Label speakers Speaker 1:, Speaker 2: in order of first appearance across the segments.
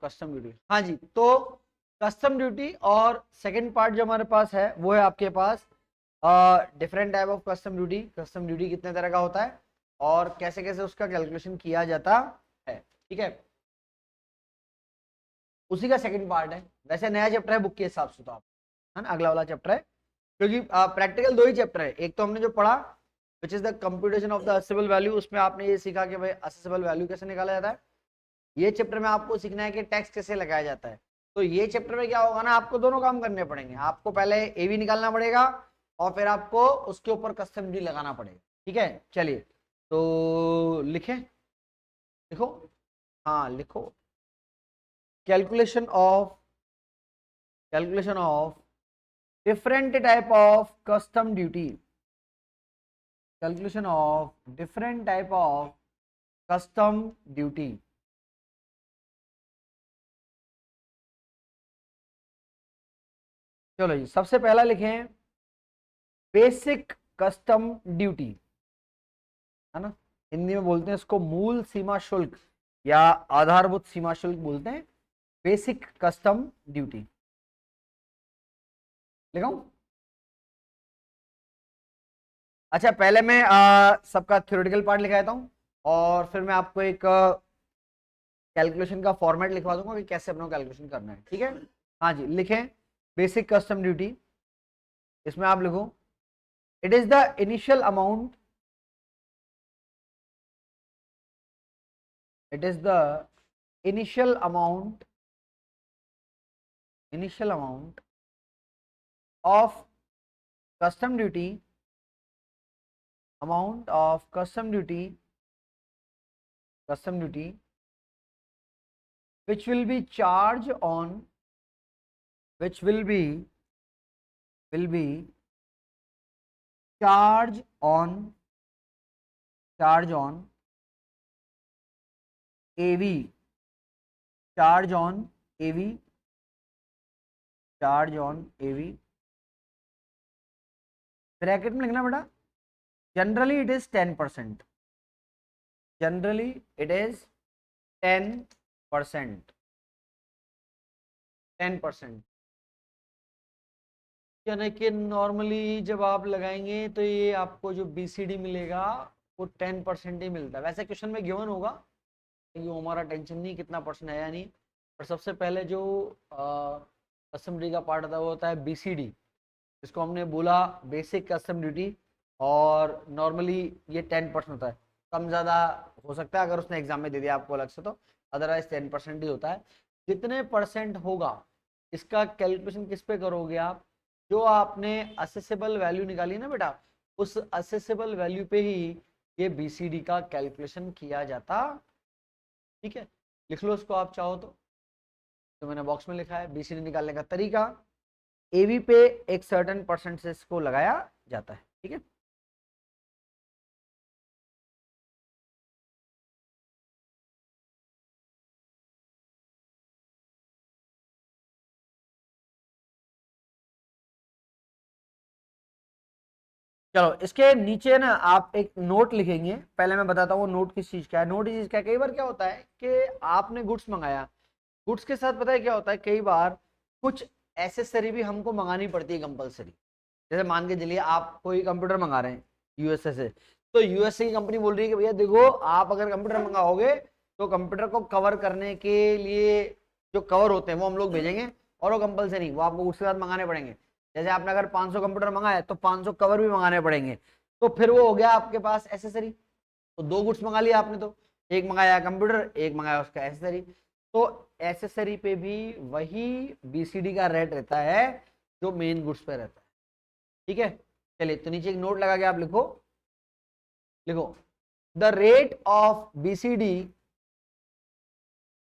Speaker 1: Custom duty. हाँ जी, तो कस्टम ड्यूटी और सेकंड पार्ट जो हमारे पास है वो है आपके पास different type of custom duty. Custom duty कितने तरह का होता है और कैसे कैसे उसका कैलकुलेशन किया जाता है, ठीक है, उसी का सेकंड पार्ट है। वैसे नया चैप्टर है बुक के हिसाब से तो आप, है ना, अगला वाला चैप्टर है, क्योंकि प्रैक्टिकल दो ही चैप्टर है। एक तो हमने जो पढ़ा which is the computation of the accessible value, उसमें आपने ये सीखा कि भाई असेसेबल वैल्यू कैसे निकाला जाता है। ये चैप्टर में आपको सीखना है कि टैक्स कैसे लगाया जाता है। तो ये चैप्टर में क्या होगा ना, आपको दोनों काम करने पड़ेंगे। आपको पहले एवी निकालना पड़ेगा और फिर आपको उसके ऊपर कस्टम ड्यूटी लगाना पड़ेगा, ठीक है। चलिए तो लिखें, लिखो, हाँ लिखो, calculation of different type of custom duty, calculation of different type of custom duty। चलो जी, सबसे पहला लिखें बेसिक कस्टम ड्यूटी, है ना, हिंदी में बोलते हैं इसको मूल सीमा शुल्क या आधारभूत सीमा शुल्क बोलते हैं, बेसिक कस्टम ड्यूटी। लिखाऊं? अच्छा, पहले मैं सबका थ्योरेटिकल पार्ट लिखा देता हूं और फिर मैं आपको एक कैलकुलेशन का फॉर्मेट लिखवा दूंगा कि कैसे अपना कैलकुलेशन करना है, ठीक है। हाँ जी, लिखें बेसिक कस्टम ड्यूटी। इसमें आप लिखो it is the initial amount, it is the initial amount, initial amount of custom duty, amount of custom duty, custom duty which will be charged on, which will be charged on, charge on AV, charge on AV, charge on AV, bracket में लिखना बेटा, generally it is 10%, generally it is 10%, 10%, यानी कि normally जब आप लगाएंगे तो ये आपको जो बीसीडी मिलेगा वो 10% ही मिलता है। वैसे क्वेश्चन में गिवन होगा कि वो हमारा टेंशन नहीं कितना परसेंट है या नहीं, पर सबसे पहले जो कस्टम ड्यूटी का पार्ट था वो होता है बीसीडी, जिसको हमने बोला बेसिक कस्टम ड्यूटी, और नॉर्मली ये 10% होता है। कम ज़्यादा हो सकता है अगर उसने एग्जाम में दे दिया आपको अलग से तो, अदरवाइज 10% ही होता है। जितने परसेंट होगा इसका कैलकुलेशन किस पे करोगे आप, जो आपने असेसेबल वैल्यू निकाली ना बेटा, उस असेसेबल वैल्यू पे ही ये बीसीडी का कैलकुलेशन किया जाता, ठीक है। लिख लो उसको आप चाहो तो मैंने बॉक्स में लिखा है बीसीडी निकालने का तरीका, एवी पे एक सर्टेन परसेंटेज को लगाया जाता है, ठीक है। चलो इसके नीचे ना आप एक नोट लिखेंगे, पहले मैं बताता हूँ नोट किस चीज का है। नोट चीज का, कई बार क्या होता है कि आपने गुड्स मंगाया, गुड्स के साथ पता है क्या होता है, कई बार कुछ एसेसरी भी हमको मंगानी पड़ती है कंपलसरी। जैसे मान के चलिए आप कोई कंप्यूटर मंगा रहे हैं यूएसए से, तो यूएसए की कंपनी बोल रही है कि भैया देखो आप अगर कंप्यूटर मंगाओगे तो कंप्यूटर को कवर करने के लिए जो कवर होते हैं वो हम लोग भेजेंगे, और वो कंपलसरी वो आपको उसके साथ मंगाने पड़ेंगे। जैसे आपने अगर 500 कंप्यूटर मंगाए तो 500 कवर भी मंगाने पड़ेंगे, तो फिर वो हो गया आपके पास एसेसरी। तो दो गुड्स मंगा लिया आपने, तो एक मंगाया कंप्यूटर, एक मंगाया उसका एसेसरी, तो एसेसरी पे भी वही बीसीडी का रेट रहता है जो मेन गुड्स पे रहता है, ठीक है। चलिए तो नीचे एक नोट लगा के आप लिखो, लिखो the rate of BCD,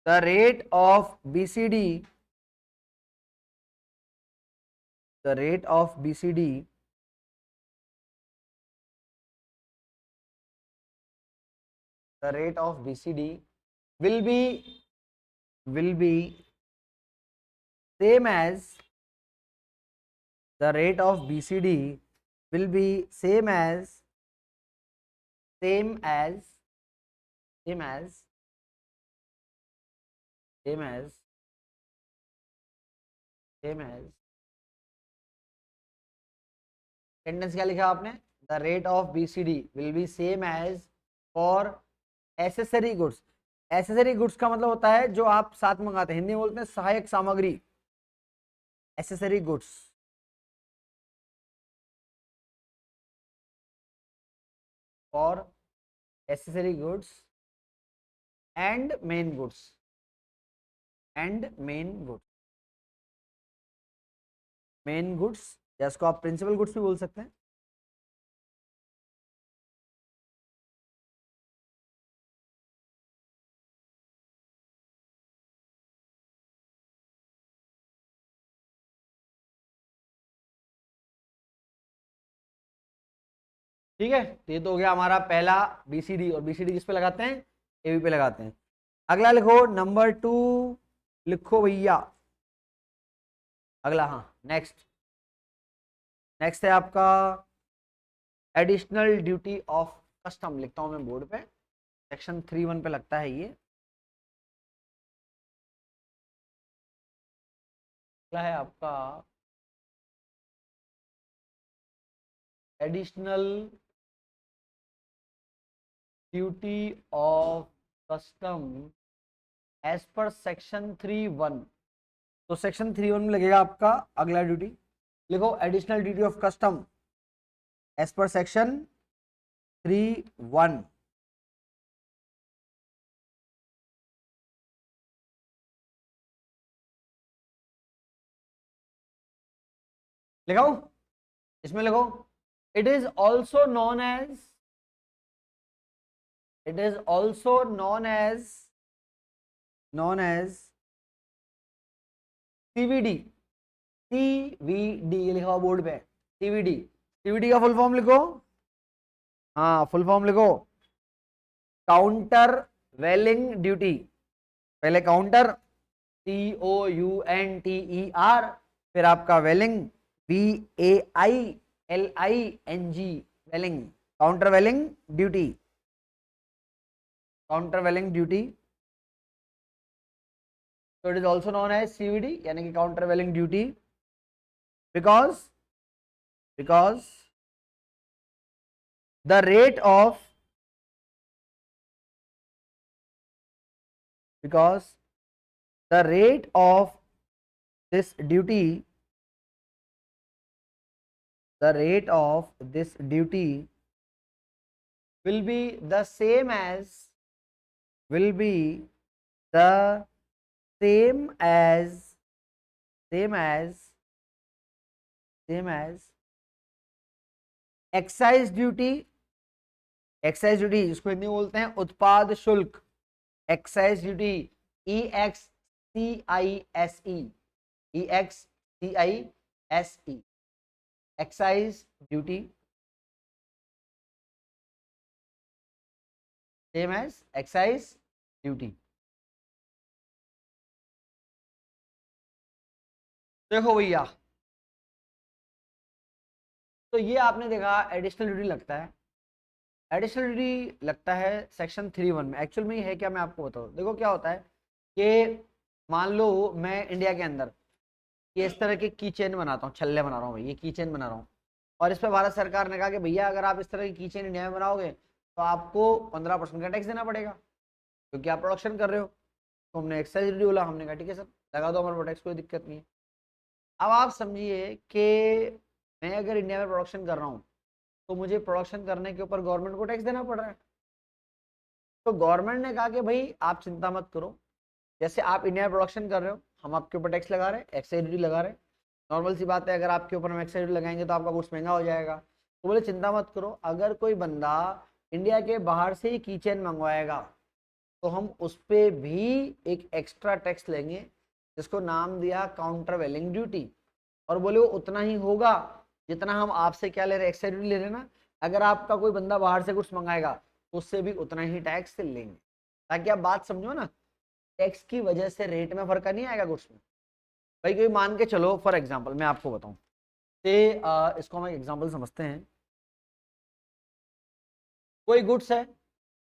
Speaker 1: the rate of BCD, the rate of BCD, the rate of BCD will be same as, the rate of BCD will be same as, same as, same as, same as same as, sentence क्या लिखा आपने, the rate of BCD will be same as for accessory goods. Accessory goods का मतलब होता है जो आप साथ मंगाते हैं, हिंदी में बोलते हैं सहायक सामग्री, accessory goods. For accessory goods and main goods, and main goods, main goods, या इसको आप प्रिंसिपल गुड्स भी बोल सकते हैं। ठीक है, तो ये तो हो गया हमारा पहला बीसीडी, और बीसीडी किस पे लगाते हैं, एबी पे लगाते हैं। अगला लिखो नंबर 2, लिखो भैया अगला, हाँ नेक्स्ट, नेक्स्ट है आपका एडिशनल ड्यूटी ऑफ कस्टम, लिखता हूं मैं बोर्ड पे, सेक्शन 3(1) पे लगता है ये। अगला है आपका additional duty of custom as per section 3(1). तो सेक्शन 3(1) में लगेगा आपका अगला ड्यूटी, लिखो additional duty of custom as per section 3(1). लिखाओ, इसमें लिखो it is also non as, it is also non as CVD, CVD ये लिखा हुआ बोर्ड पे, सीवीडी, सीवीडी का फुल फॉर्म लिखो, हाँ फुल फॉर्म लिखो, काउंटर वेलिंग ड्यूटी, पहले काउंटर COUNTER, फिर आपका vailing VAILING, vailing, countervailing duty, countervailing duty. So it is also known as CVD, यानी कि countervailing duty, because the rate of, because the rate of this duty, the rate of this duty will be the same as, will be the same as, same as, same as excise duty, excise duty इसको हिंदी में बोलते हैं उत्पाद शुल्क, excise duty EXCISE, EXCISE, excise duty same as excise duty. देखो भैया, तो ये आपने देखा एडिशनल ड्यूटी लगता है, एडिशनल ड्यूटी लगता है सेक्शन 3(1) में। एक्चुअल में ये है क्या, मैं आपको बताऊँ, देखो क्या होता है कि मान लो मैं इंडिया के अंदर ये इस तरह के की चेन बनाता हूँ, छल्ले बना रहा हूँ, ये की चेन बना रहा हूँ, और इस पर भारत सरकार ने कहा कि भैया अगर आप इस तरह की चेन इंडिया में बनाओगे तो आपको 15% का टैक्स देना पड़ेगा, क्योंकि आप प्रोडक्शन कर रहे हो। तो हमने एक्साइज ड्यूटी बोला, हमने कहा ठीक है सर लगा दो हमारे पर टैक्स, कोई दिक्कत नहीं है। अब आप समझिए कि मैं अगर इंडिया में प्रोडक्शन कर रहा हूँ तो मुझे प्रोडक्शन करने के ऊपर गवर्नमेंट को टैक्स देना पड़ रहा है। तो गवर्नमेंट ने कहा कि भाई आप चिंता मत करो, जैसे आप इंडिया में प्रोडक्शन कर रहे हो हम आपके ऊपर टैक्स लगा रहे हैं, एक्साइज ड्यूटी लगा रहे हैं, नॉर्मल सी बात है, अगर आपके ऊपर हम एक्साइज ड्यूटी लगाएंगे तो आपका गुड्स महंगा हो जाएगा। तो बोले चिंता मत करो, अगर कोई बंदा इंडिया के बाहर से ही की चेन मंगवाएगा तो हम उस पर भी एक एक्स्ट्रा टैक्स लेंगे, जिसको नाम दिया काउंटर वेलिंग ड्यूटी, और बोले वो उतना ही होगा जितना हम आपसे क्या ले रहे हैं, एक्साइज ड्यूटी ले रहे हैं ना। अगर आपका कोई बंदा बाहर से गुड्स मंगाएगा तो उससे भी उतना ही टैक्स लेंगे, ताकि आप बात समझो ना, टैक्स की वजह से रेट में फर्क नहीं आएगा गुड्स में। भाई कोई मान के चलो, फॉर एग्जांपल मैं आपको बताऊं, इसको हम एग्जांपल समझते हैं, कोई गुड्स है,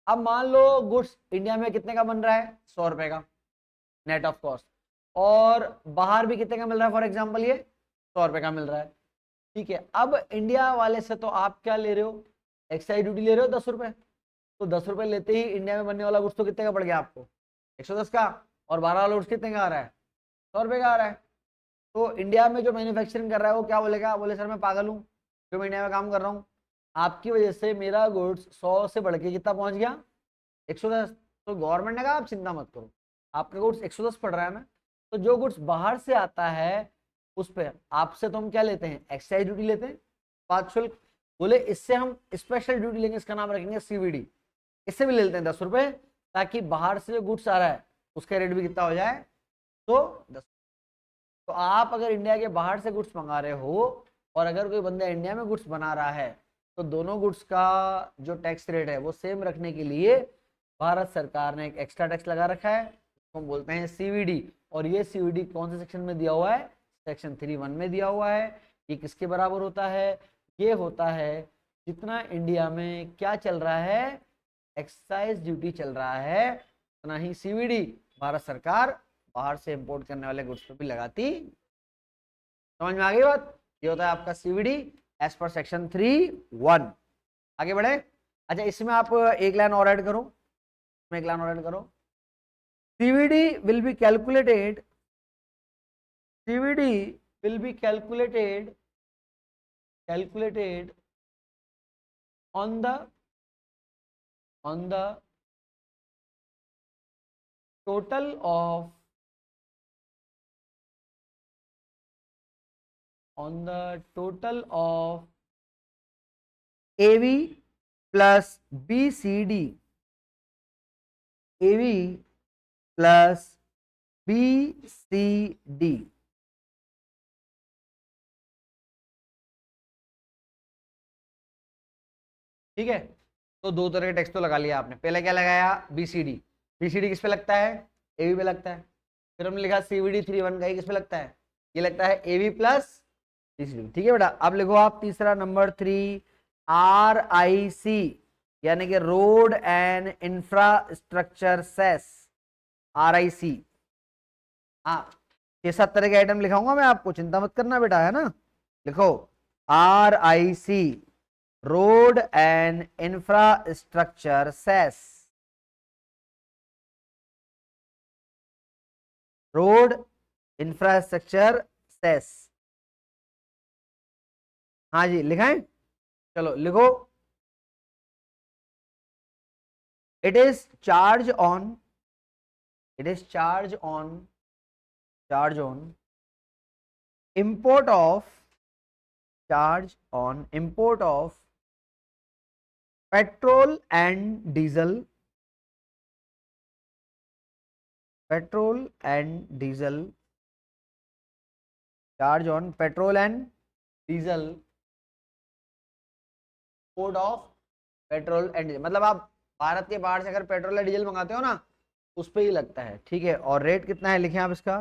Speaker 1: अब मान लो गुड्स इंडिया में कितने का बन रहा है, 100 रुपए का नेट ऑफ कॉस्ट, और बाहर भी कितने का मिल रहा है, फॉर एग्जाम्पल ये 100 रुपए का मिल रहा है। ठीक है, अब इंडिया वाले से तो आप क्या ले रहे हो, एक्साइज ड्यूटी ले रहे हो 10 रुपए, तो 10 रुपए लेते ही इंडिया में बनने वाला गुड्स तो कितने का पड़ गया आपको, 110 का, और बाहर वाला गुड्स कितने का आ रहा है, 100 रुपए का आ रहा है। तो इंडिया में जो मैन्युफैक्चरिंग कर रहा है वो क्या बोलेगा, बोले सर मैं पागल हूँ जो मैं इंडिया में काम कर रहा हूँ, आपकी वजह से मेरा गुड्स 100 से बढ़ के कितना पहुंच गया, 110। तो गवर्नमेंट ने कहा आप चिंता मत करो, आपका गुड्स 110 पड़ रहा है ना, तो जो गुड्स बाहर से आता है उस पर आपसे तो हम क्या लेते हैं, एक्साइज ड्यूटी लेते हैं, पाँच शुल्क। बोले इससे हम स्पेशल ड्यूटी लेंगे, इसका नाम रखेंगे सीवीडी, इससे भी ले लेते हैं 10 रुपए, ताकि बाहर से जो गुड्स आ रहा है उसका रेट भी कितना हो जाए, तो 10। तो आप अगर इंडिया के बाहर से गुड्स मंगा रहे हो और अगर कोई बंदा इंडिया में गुड्स बना रहा है, तो दोनों गुड्स का जो टैक्स रेट है वो सेम रखने के लिए भारत सरकार ने एक एक्स्ट्रा टैक्स लगा रखा है, उसको हम बोलते हैं सीवीडी। और ये सीवीडी कौन से सेक्शन में दिया हुआ है, सेक्शन 3(1) में दिया हुआ है। ये किसके बराबर होता है, ये होता है जितना इंडिया में क्या चल रहा है, एक्साइज ड्यूटी चल रहा है, उतना ही सीवीडी भारत सरकार बाहर से इंपोर्ट करने वाले गुड्स पे भी लगाती। समझ में आ गई बात, ये होता है आपका सीवीडी एज पर सेक्शन 3(1). आगे बढ़े। अच्छा, इसमें आप एक लाइन और ऐड करो, एक लाइन और ऐड करो, CVD will be calculated, CVD will be calculated on the total of AV plus BCD, AV plus BCD। ठीक है, तो दो तरह के टैक्स तो लगा लिया आपने। पहले क्या लगाया, बीसीडी, बीसीडी किस पे लगता है, एवी पे लगता है। फिर हमने लिखा सीवीडी 3(1) का ही किस पे लगता है, ये लगता है एवी प्लस बीसीडी। ठीक है बेटा, अब लिखो आप तीसरा नंबर 3, RIC यानी कि road and infrastructure cess, RIC। हाँ, 6-7 तरह के आइटम लिखाऊंगा मैं आपको, चिंता मत करना बेटा, है ना। लिखो RIC, road and infrastructure cess, road infrastructure cess. हाँ जी, लिखाएं, चलो लिखो। It is charge on, it is charge on import of, charge on import of petrol and diesel, petrol and diesel, charge on petrol and diesel, import of petrol and diesel. मतलब आप भारत के बाहर से अगर पेट्रोल या diesel मंगाते हो ना, उस पर ही लगता है। ठीक है, और रेट कितना है लिखे आप इसका,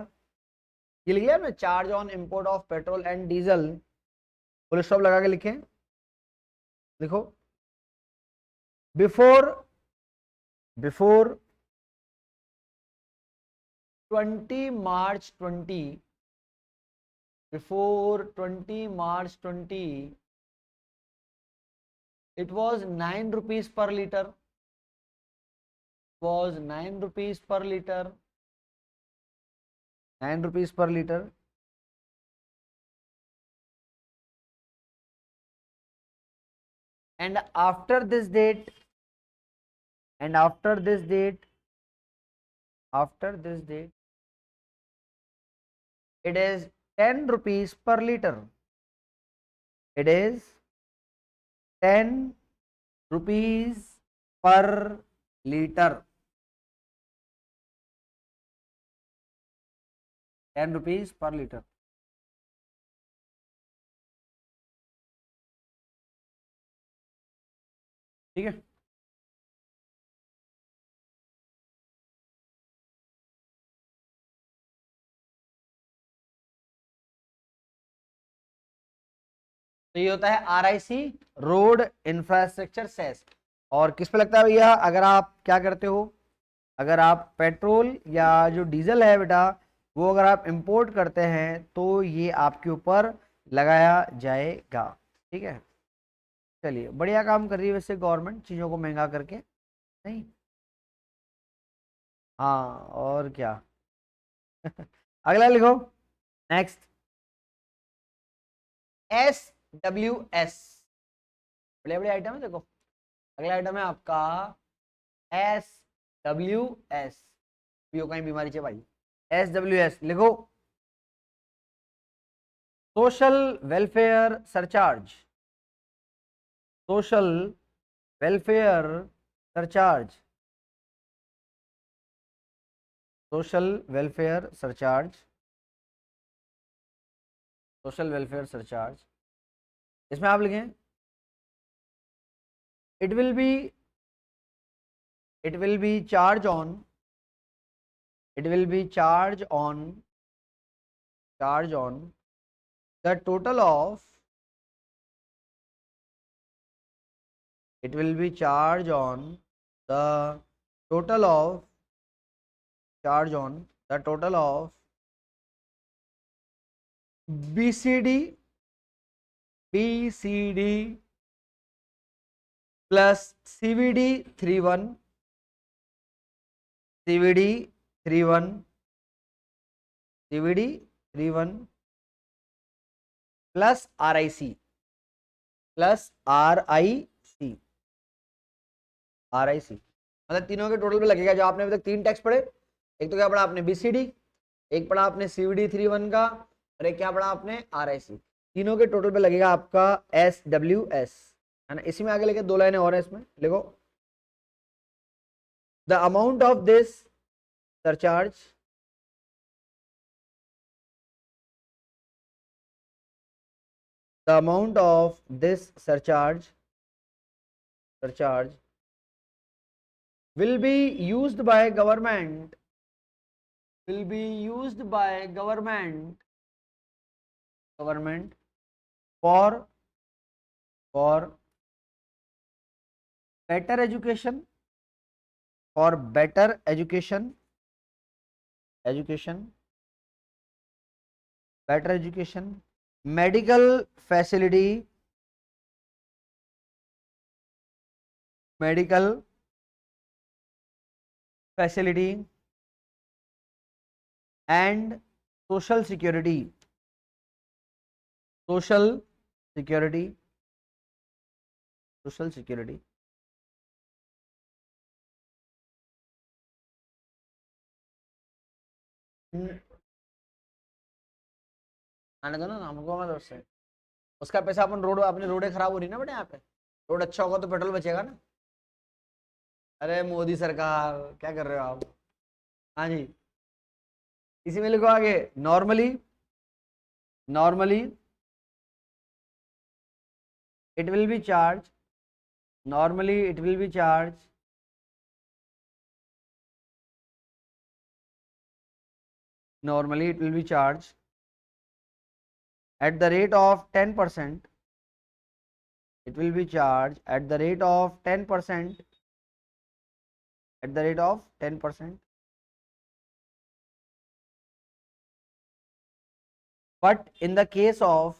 Speaker 1: ये लिख लिया आपने, charge on import of petrol and diesel, full stop लगा के लिखें। लिखो, before 20 March 20, before 20 March 20, it was 9 rupees per liter, was 9 rupees per liter, 9 rupees per liter। And after this date, and after this date, it is 10 rupees per liter, it is 10 rupees per liter, 10 rupees per liter। ठीक है, तो ये होता है RIC, road infrastructure cess. और किस पे लगता है भैया, अगर आप क्या करते हो, अगर आप पेट्रोल या जो डीजल है बेटा वो अगर आप इंपोर्ट करते हैं तो ये आपके ऊपर लगाया जाएगा। ठीक है, चलिए बढ़िया काम कर रही है वैसे गवर्नमेंट चीज़ों को महंगा करके, नहीं? हाँ और क्या। अगला लिखो, नेक्स्ट, SWS, बड़े बड़े आइटम है देखो। अगला आइटम है आपका SWS, पीओ कहीं बीमारी से भाई। SWS लिखो, social welfare surcharge, social welfare surcharge, social welfare surcharge, social welfare surcharge. इसमें आप लिखें, it will be, it will be charge on, it will be charge on, charge on the total of, it will be charge on the total of, charge on the total of BCD, BCD plus CVD 31, CVD 31, CVD 31 plus RIC, plus RIC, RIC मतलब तीनों के total पे लगेगा। जो आपने अभी तक 3 tax पढ़े, एक तो क्या पढ़ा आपने BCD, एक पढ़ा आपने CVD 31 का, और एक क्या पढ़ा आपने RIC। तीनों के टोटल पे लगेगा आपका SWS, है ना। इसी में आगे लेके 2 लाइनें और है, इसमें लिखो, the amount of this surcharge, the amount of this surcharge will be used by government, will be used by government for better education, for better education, better education, medical facility, medical facility and social security, social security, social security। आने दो ना, हमको मत उससे, उसका पैसा अपन road, अपनी रोडें खराब हो रही ना बेटे, यहाँ पे रोड अच्छा होगा तो पेट्रोल बचेगा ना। अरे मोदी सरकार क्या कर रहे हो आप। हाँ जी, इसी में लिखो आगे, normally, normally it will be charged, normally it will be charged, normally it will be charged at the rate of 10%, it will be charged at the rate of 10%, at the rate of 10%, but in the case of,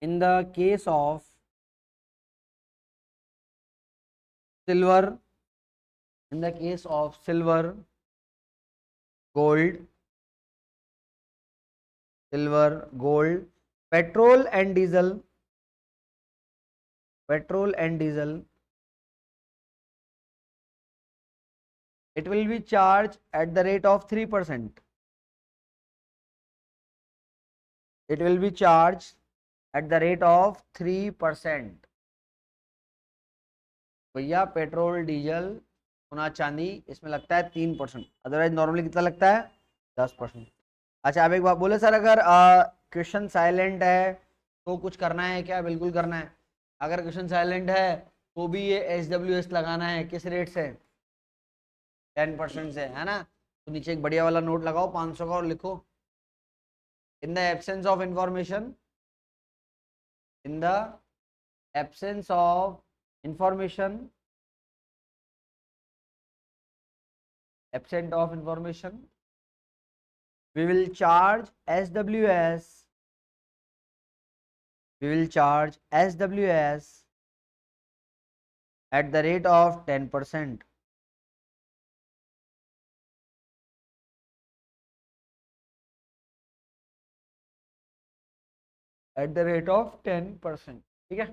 Speaker 1: in the case of silver, in the case of silver, gold, silver, gold, petrol and diesel, petrol and diesel, it will be charged at the rate of 3%, it will be charged at the rate of 3%। भैया petrol diesel सोना चांदी इसमें लगता है 3%, otherwise normally कितना लगता है 10%। अच्छा, अब एक बात बोले सर, अगर क्वेश्चन साइलेंट है तो कुछ करना है क्या? बिल्कुल करना है। अगर क्वेश्चन साइलेंट है तो भी ये SWS लगाना है। किस रेट से? 10% से, है ना। तो नीचे एक बढ़िया वाला नोट लगाओ 500 का और लिखो, in the absence of information, in the absence of information, absent of information, we will charge SWS, we will charge SWS at the rate of 10%. At the rate of 10%. ठीक है,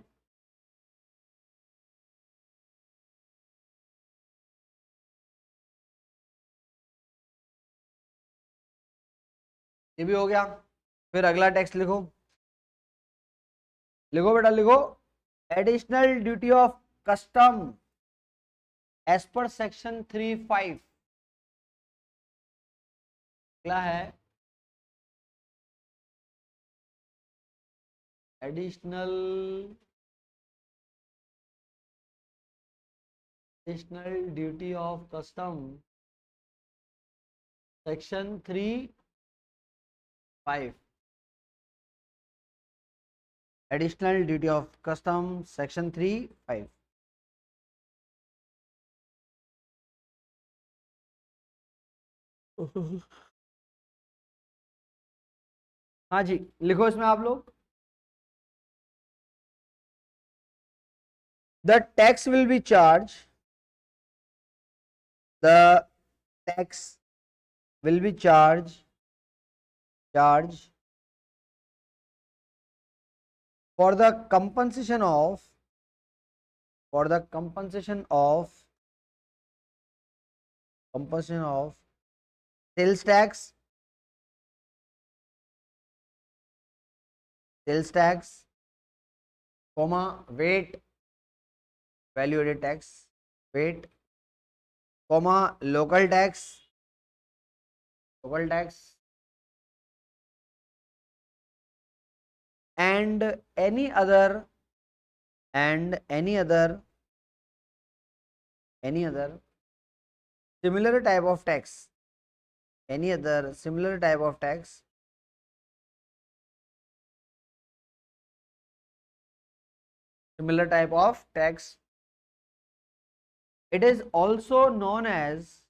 Speaker 1: ये भी हो गया। फिर अगला टेक्स्ट लिखो, लिखो बेटा लिखो। Additional duty of custom as per section 3(5). क्या है? Additional duty of custom section 3(5). Additional duty of custom section 3(5). हाँ जी, लिखो इसमें आप लोग। The tax will be charge, the tax will be charge for the compensation of sales tax, comma weight, value added tax, weight, comma local tax, and any other similar type of tax, it is also known as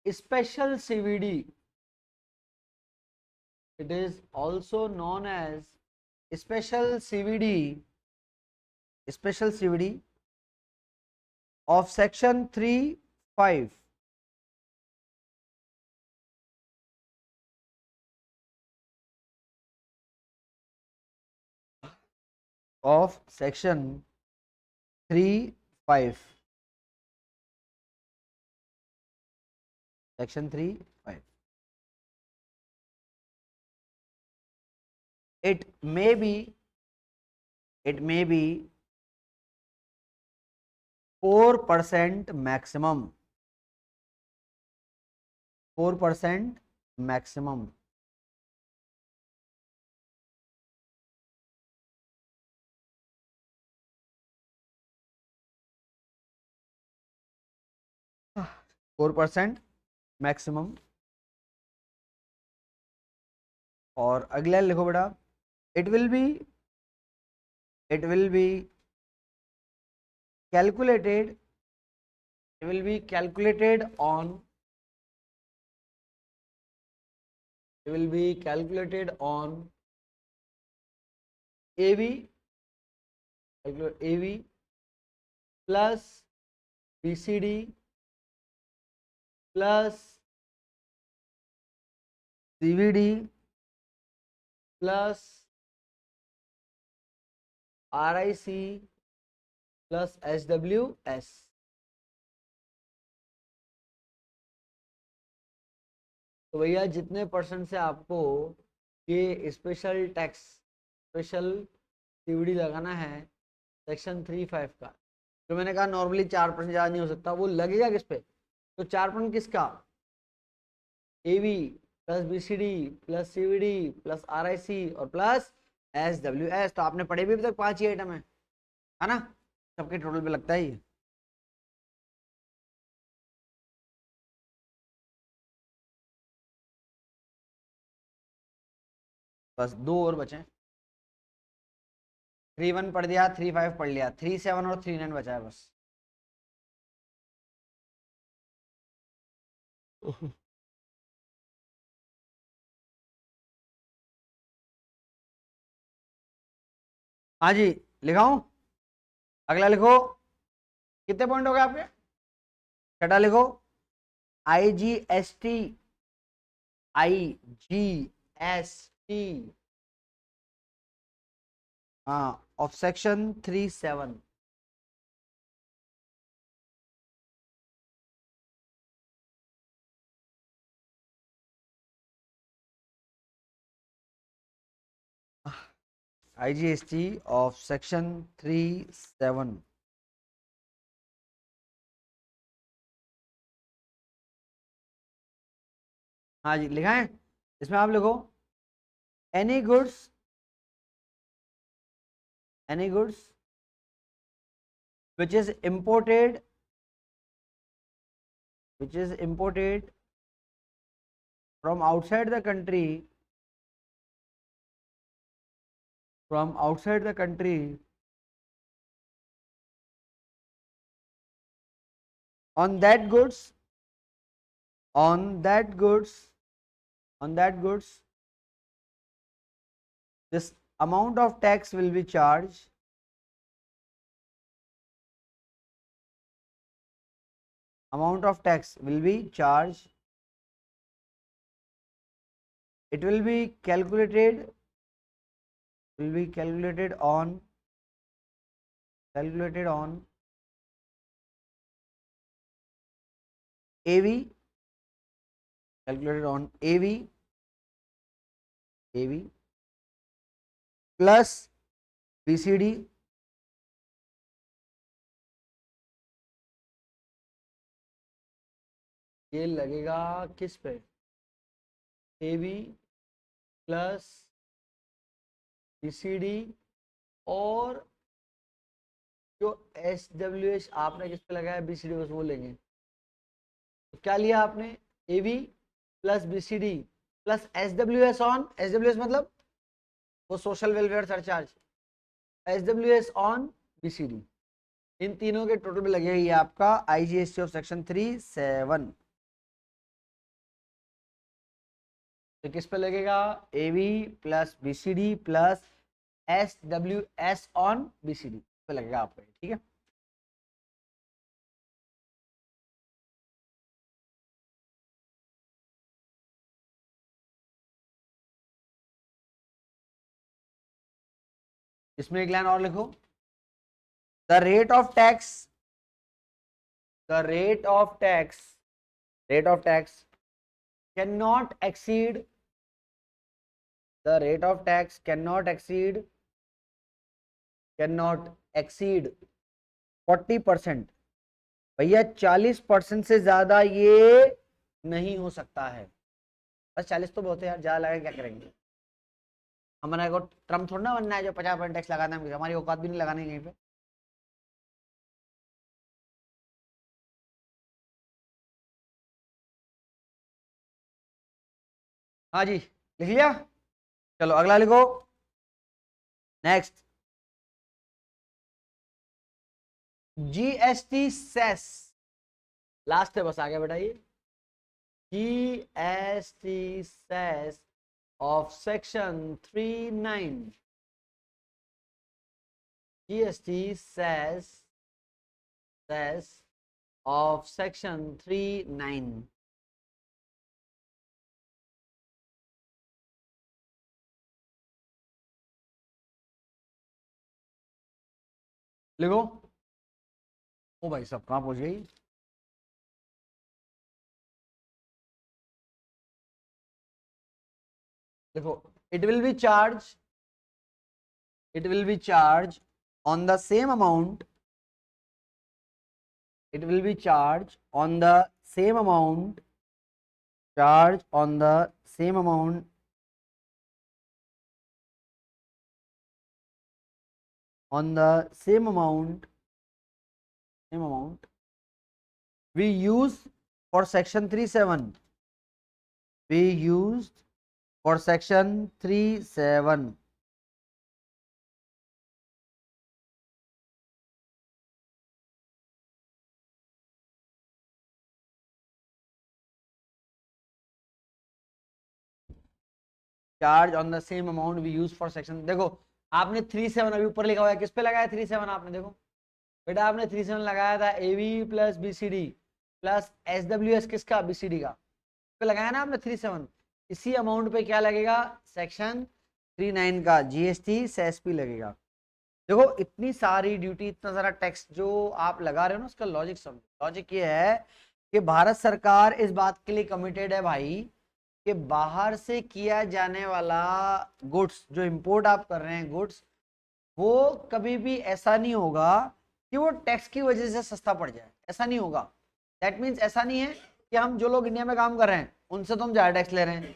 Speaker 1: special CVD. It is also known as special CVD of section 3(5). Of section 3(5). Section 3(5). It may be 4% maximum. 4% maximum. Ah, 4% maximum. और अगला लिखो बेटा, it will be calculated on AV plus BCD plus CVD plus RIC plus SWS। तो भैया जितने percent से आपको ये स्पेशल सीवीडी लगाना है सेक्शन 3(5) का, तो मैंने कहा नॉर्मली 4% ज़्यादा नहीं हो सकता, वो लगेगा किस पे? तो 4% किसका? AV plus BCD plus CVD plus RIC और प्लस एसडब्ल्यूएस। तो आपने पढ़े भी अभी तक 5 ही आइटम है ना? सबके टोटल पे लगता है ये। बस 2 और बचे। 3-1 पढ़ दिया, 3-5 पढ़ लिया, 3-7 और 3-9 बचा है बस। हाँ जी, लिखाऊं? अगला लिखो। कितने पॉइंट हो गए आपके? छठा लिखो। IGST, IGST, हाँ, of section 3-7। IGST of section 3-7। हाँ जी, लिखा है। इसमें आप लिखो, any goods, any goods which is imported, which is imported from outside the country, from outside the country, on that goods, on that goods, on that goods, this amount of tax will be charged, amount of tax will be charged, it will be calculated on, calculated on AV, calculated on AV, AV plus BCD, ये लगेगा किस पे? AV plus BCD, और जो SWH आपने किस पे लगाया, BCD, बस वो लेंगे। तो क्या लिया आपने? AV plus BCD plus SWS on, SWS मतलब वो social welfare surcharge, SWS on BCD, इन तीनों के टोटल में लगेगा ये आपका IGST ऑफ सेक्शन 3-7। तो किस पे लगेगा? AV plus BCD plus SWS on BCD पे लगेगा आपका, ठीक है। इसमें एक लाइन और लिखो, the rate of tax, the rate of tax, rate of tax cannot exceed, the rate of tax cannot exceed, cannot exceed 40%। भैया 40% से ज्यादा ये नहीं हो सकता है। बस 40 तो बहुत है यार, ज्यादा लगा क्या करेंगे? हमारा को ट्रम्प थोड़ा ना बनना है जो 50% टैक्स लगाना है, हमारी औकात भी नहीं लगाने कहीं पे। हाँ जी, लिख लिया? चलो अगला लिखो। नेक्स्ट, GST सेस, लास्ट है बस, आगे बढ़ाइए। GST says of section 3-9, GST says of section 3-9, लिखो। ओ भाई सब कहाँ पहुंच गई? देखो, it will be charged, it will be charged on the same amount, it will be charged on the same amount, charge on the same amount, on the same amount, same amount we use for section 3-7, we used for section 3-7, charge on the same amount we use for section. देखो आपने 37 अभी ऊपर लिखा हुआ है, किस पे लगाया 37 आपने, देखो बेटा आपने 37 लगाया था एवी प्लस बीसीडी प्लस एसडब्ल्यूएस किसका, बीसीडी का पे लगाया ना आपने 37। इसी अमाउंट पे क्या लगेगा, सेक्शन 39 का जीएसटी सेएसपी लगेगा। देखो इतनी सारी ड्यूटी, इतना सारा टैक्स जो आप लगा रहे हो ना, उसका लॉजिक समझो। लॉजिक ये है कि भारत सरकार इस बात के लिए कमिटेड है भाई कि बाहर से किया जाने वाला गुड्स, जो इंपोर्ट आप कर रहे हैं गुड्स, वो कभी भी ऐसा नहीं होगा कि वो टैक्स की वजह से सस्ता पड़ जाए, ऐसा नहीं होगा। दैट मीन्स ऐसा नहीं है कि हम जो लोग इंडिया में काम कर रहे हैं उनसे तो हम ज्यादा टैक्स ले रहे हैं,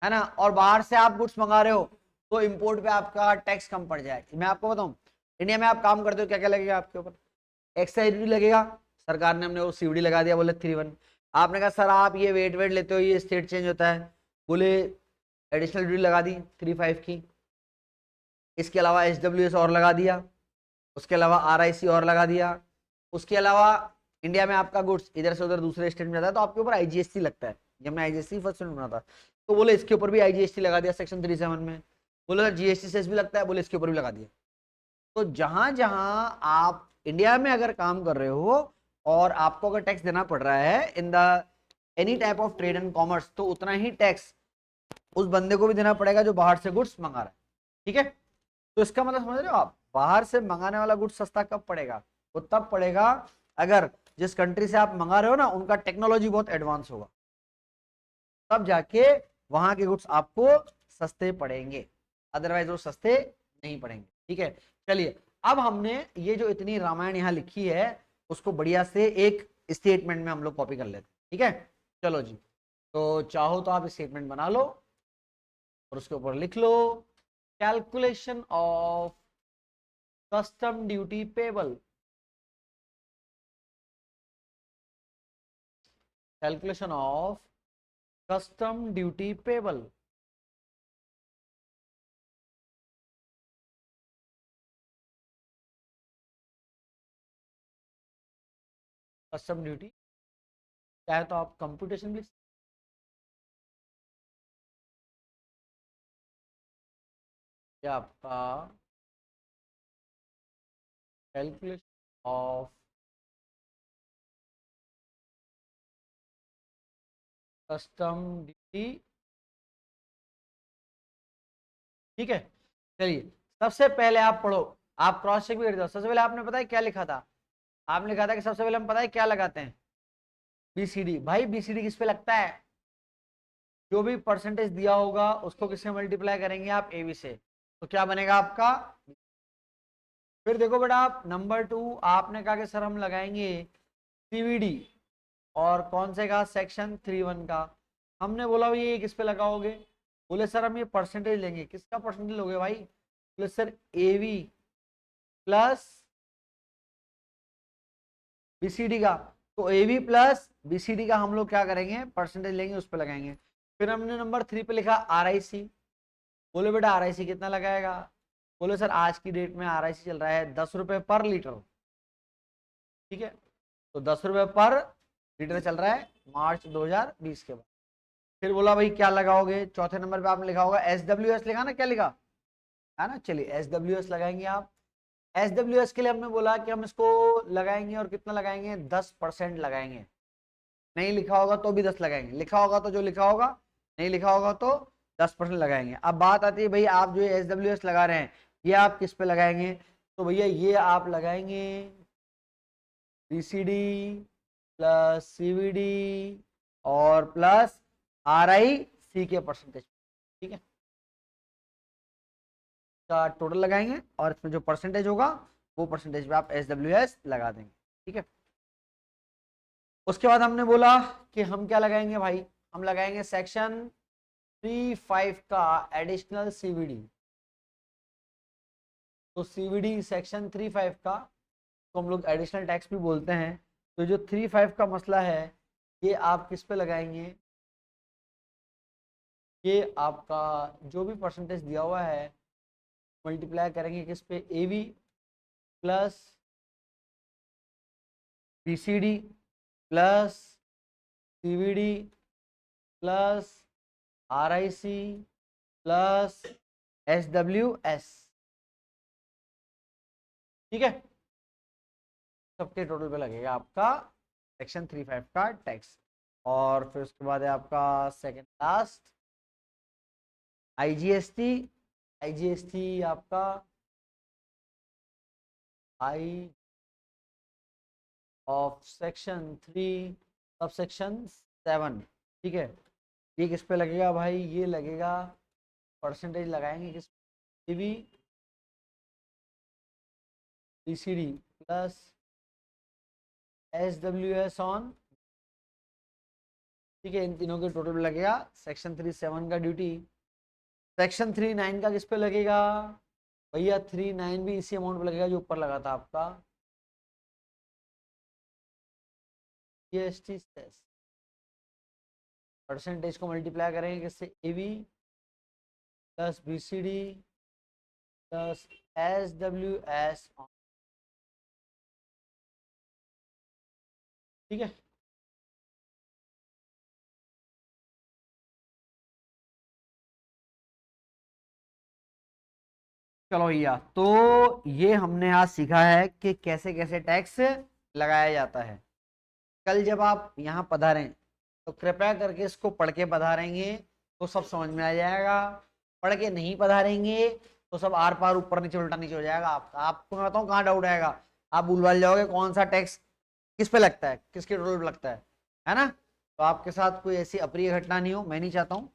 Speaker 1: है ना, और बाहर से आप गुड्स मंगा रहे हो तो इंपोर्ट पे आपका टैक्स कम पड़ जाए। मैं आपको बताऊं, इंडिया में आप काम करते हो क्या क्या लगेगा आपके ऊपर, एक्साइज ड्यूटी लगेगा, सरकार ने हमने वो सीवीडी लगा दिया, बोले 3(1). आपने कहा सर आप ये वेट वेट लेते हो, ये स्टेट चेंज होता है, बोले एडिशनल ड्यूटी लगा दी 3(5) की। इसके अलावा एसडब्ल्यूएस और लगा दिया, उसके अलावा आरआईसी और लगा दिया, उसके अलावा इंडिया में आपका गुड्स इधर से उधर दूसरे स्टेट में जाता है तो आपके ऊपर आईजीएसटी लगता है। जब मैं आईजीएसटी फर्स्ट में बना था तो बोले इसके ऊपर भी आईजीएसटी लगा दिया सेक्शन 37 में। बोले सर जीएसटी सेस भी लगता है, बोले इसके ऊपर भी लगा दिया। तो जहां जहां आप इंडिया में अगर काम कर रहे हो और आपको अगर टैक्स देना पड़ रहा है in the any type of trade and commerce, तो उतना ही टैक्स उस बंदे को भी देना पड़ेगा जो बाहर से गुड्स मंगा रहा है। ठीक है, तो इसका मतलब समझ रहे हो आप, बाहर से मंगाने वाला गुड्स सस्ता कब पड़ेगा, वो तब पड़ेगा अगर जिस कंट्री से आप मंगा रहे हो ना उनका टेक्नोलॉजी बहुत एडवांस होगा, तब जाके वहां के गुड्स आपको सस्ते पड़ेंगे, अदरवाइज वो सस्ते नहीं पड़ेंगे। ठीक है, चलिए अब हमने ये जो इतनी रामायण यहाँ लिखी है उसको बढ़िया से एक स्टेटमेंट में हम लोग कॉपी कर लेते हैं। ठीक है, चलो जी, तो चाहो तो आप स्टेटमेंट बना लो और उसके ऊपर लिख लो calculation of custom duty payable, calculation of custom duty payable. Custom duty चाहे तो आप कंप्यूटेशन भी, या आपका कैलकुलेशन ऑफ कस्टम ड्यूटी। ठीक है, चलिए सबसे पहले आप पढ़ो, आप क्रॉस चेक भी कर दो। सबसे पहले आपने पता है क्या लिखा था, आपने लिखा था कि सबसे पहले हम पता है क्या लगाते हैं, बीसीडी। भाई बीसीडी किस पे लगता है, जो भी परसेंटेज दिया होगा उसको किससे मल्टीप्लाई करेंगे आप, एवी से, तो क्या बनेगा आपका। फिर देखो बेटा आप नंबर 2 आपने कहा कि सर हम लगाएंगे सीवीडी, और कौन से का, सेक्शन 31 का। हमने बोला भाई ये किस पे लगाओगे, बोले सर हम ये परसेंटेज लेंगे, किसका परसेंटेज लोगे भाई, बोले सर एवी प्लस बीसीडी का। तो एवी प्लस बीसीडी का हम लोग क्या करेंगे, परसेंटेज लेंगे उस पर लगाएंगे। फिर हमने नंबर 3 पे लिखा आरआईसी। बोले बेटा आरआईसी कितना लगाएगा, बोले सर आज की डेट में आरआईसी चल रहा है 10 रुपए पर लीटर। ठीक है, तो 10 रुपए पर लीटर चल रहा है मार्च 2020 के बाद। फिर बोला भाई क्या लगाओगे, चौथे नंबर पे आपने लिखा होगा एसडब्ल्यूएस, लिखा ना, क्या लिखा है ना, चलिए एसडब्ल्यूएस लगाएंगे आप। एसडब्ल्यूएस के लिए हमने बोला कि हम इसको लगाएंगे और कितना लगाएंगे, 10% लगाएंगे। नहीं लिखा होगा तो भी 10 लगाएंगे, लिखा होगा तो जो लिखा होगा, नहीं लिखा होगा तो 10% लगाएंगे। अब बात आती है भाई आप जो एसडब्ल्यूएस लगा रहे हैं ये आप किस पे लगाएंगे, तो भैया ये आप लगाएंगे बीसीडी प्लस सीवीडी और प्लस आरआईसी के परसेंटेज। ठीक है, का टोटल लगाएंगे और इसमें जो परसेंटेज होगा वो परसेंटेज पे आप एसडब्ल्यूएस लगा देंगे। ठीक है, उसके बाद हमने बोला कि हम क्या लगाएंगे भाई, हम लगाएंगे सेक्शन 35 का एडिशनल सीवीडी। तो सीवीडी सेक्शन 35 का तो हम लोग एडिशनल टैक्स भी बोलते हैं। तो जो 35 का मसला है ये आप किस पे लगाएंगे, ये आपका जो भी परसेंटेज दिया हुआ है मल्टीप्लाई करेंगे किस पे, AV plus BCD plus CVD plus RIC plus SWS, ठीक है, सबके टोटल पे लगेगा आपका सेक्शन 35 का टैक्स। और फिर उसके बाद है आपका सेकंड लास्ट IGST। IGST आपका आई ऑफ सेक्शन 3 सब सेक्शन 7, ठीक है। ये किस पे लगेगा भाई, ये लगेगा, परसेंटेज लगाएंगे किस भी, BCD प्लस SWS ऑन, ठीक है। इन तीनों के टोटल पे लगेगा सेक्शन 37 का ड्यूटी। सेक्शन 39 का किस पे लगेगा भैया, 39 भी इसी अमाउंट पे लगेगा जो ऊपर लगा था आपका GST सेस, परसेंटेज को मल्टीप्लाई करेंगे किससे, AB plus BCD plus SWS, ठीक है। चलो भैया, तो ये हमने आज सीखा है कि कैसे कैसे टैक्स लगाया जाता है। कल जब आप यहाँ पधारें तो कृपया करके इसको पढ़ के पधारेंगे तो सब समझ में आ जाएगा। पढ़ के नहीं पधारेंगे तो सब आर पार ऊपर नीचे उल्टा नीचे हो जाएगा आपका। आपको मैं बताऊँ कहाँ डाउट आएगा, आप भूल जाओगे कौन सा टैक्स किस पे लगता है, किसके टोटल पे लगता है ना। तो आपके साथ कोई ऐसी अप्रिय घटना नहीं हो, मैं नहीं चाहता हूँ।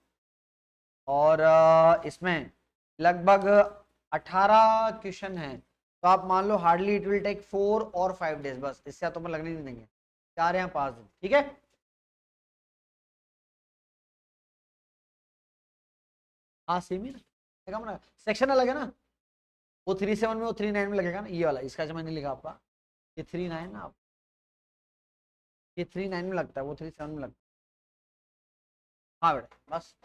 Speaker 1: और इसमें लगभग 18 क्वेश्चन है, तो आप मान लो हार्डली इट विल टेक 4 और 5 डेज, बस इससे तो मैं लगने नहीं देंगे, 4 या 5 दिन, ठीक है। हाँ सेम ही ना, सेक्शन अलग है ना, वो 37 में वो 39 में लगेगा ना, ये वाला इसका जो मैंने लिखा आपका ये 39 ना, आप ये 39 में लगता है, वो 37 में लगता है। हाँ बेटा बस।